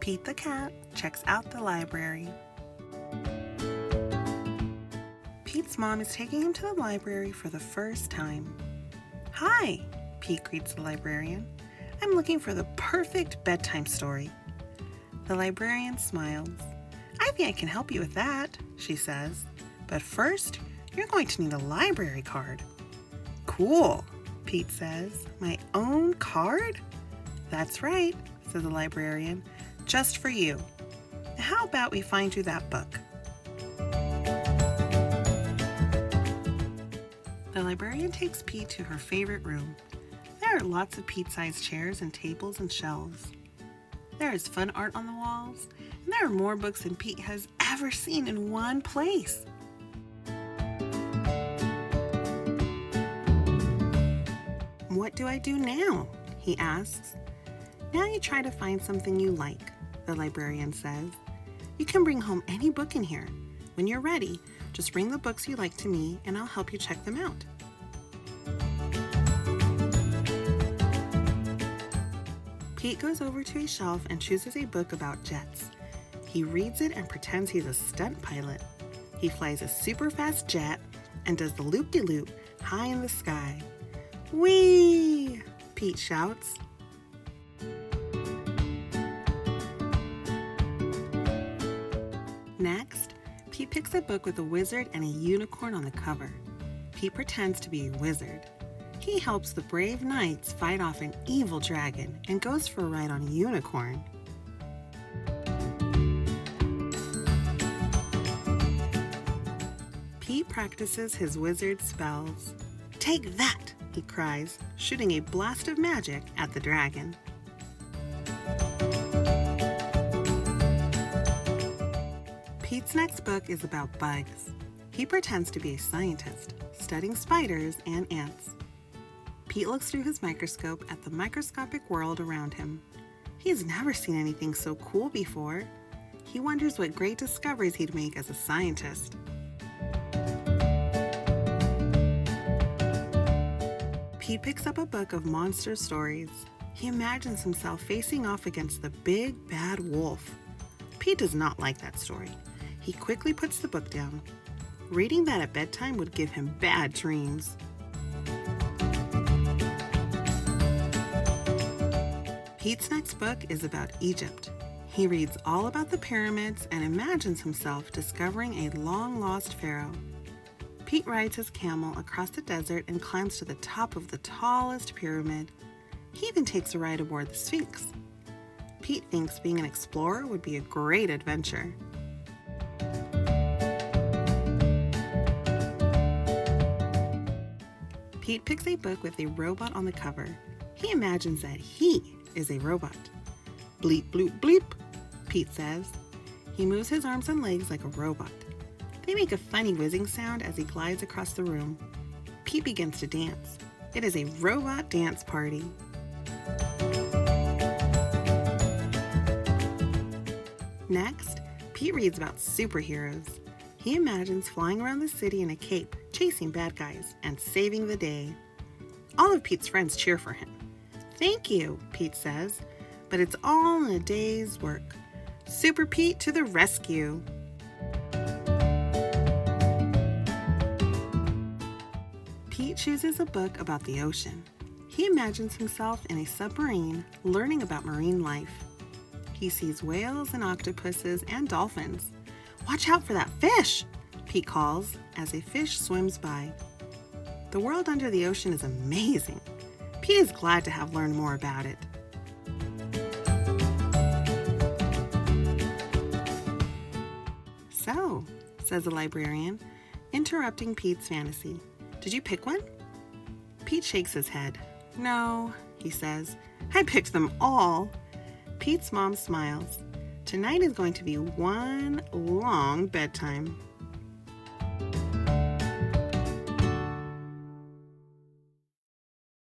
Pete the cat checks out the library. Pete's mom is taking him to the library for the first time. "Hi," Pete greets the librarian. "I'm looking for the perfect bedtime story." The librarian smiles. "I think I can help you with that," she says. "But first, you're going to need a library card." "Cool," Pete says. "My own card?" "That's right," says the librarian. "Just for you. How about we find you that book?" The librarian takes Pete to her favorite room. There are lots of Pete-sized chairs and tables and shelves. There is fun art on the walls, and there are more books than Pete has ever seen in one place. "What do I do now?" he asks. "Now you try to find something you like," the librarian says. "You can bring home any book in here. When you're ready, just bring the books you like to me and I'll help you check them out." Pete goes over to a shelf and chooses a book about jets. He reads it and pretends he's a stunt pilot. He flies a super fast jet and does the loop-de-loop high in the sky. "Whee!" Pete shouts. Next, Pete picks a book with a wizard and a unicorn on the cover. Pete pretends to be a wizard. He helps the brave knights fight off an evil dragon and goes for a ride on a unicorn. Pete practices his wizard spells. "Take that!" he cries, shooting a blast of magic at the dragon. Pete's next book is about bugs. He pretends to be a scientist, studying spiders and ants. Pete looks through his microscope at the microscopic world around him. He has never seen anything so cool before. He wonders what great discoveries he'd make as a scientist. Pete picks up a book of monster stories. He imagines himself facing off against the big bad wolf. Pete does not like that story. He quickly puts the book down. Reading that at bedtime would give him bad dreams. Pete's next book is about Egypt. He reads all about the pyramids and imagines himself discovering a long-lost pharaoh. Pete rides his camel across the desert and climbs to the top of the tallest pyramid. He even takes a ride aboard the Sphinx. Pete thinks being an explorer would be a great adventure. Pete picks a book with a robot on the cover. He imagines that he is a robot. "Bleep, bloop, bleep," Pete says. He moves his arms and legs like a robot. They make a funny whizzing sound as he glides across the room. Pete begins to dance. It is a robot dance party. Next, Pete reads about superheroes. He imagines flying around the city in a cape, chasing bad guys, and saving the day. All of Pete's friends cheer for him. "Thank you," Pete says, "but it's all in a day's work. Super Pete to the rescue." Pete chooses a book about the ocean. He imagines himself in a submarine, learning about marine life. He sees whales and octopuses and dolphins. "Watch out for that fish," Pete calls as a fish swims by. The world under the ocean is amazing. Pete is glad to have learned more about it. "So," says the librarian, interrupting Pete's fantasy, "did you pick one?" Pete shakes his head. "No," he says, "I picked them all." Pete's mom smiles. Tonight is going to be one long bedtime.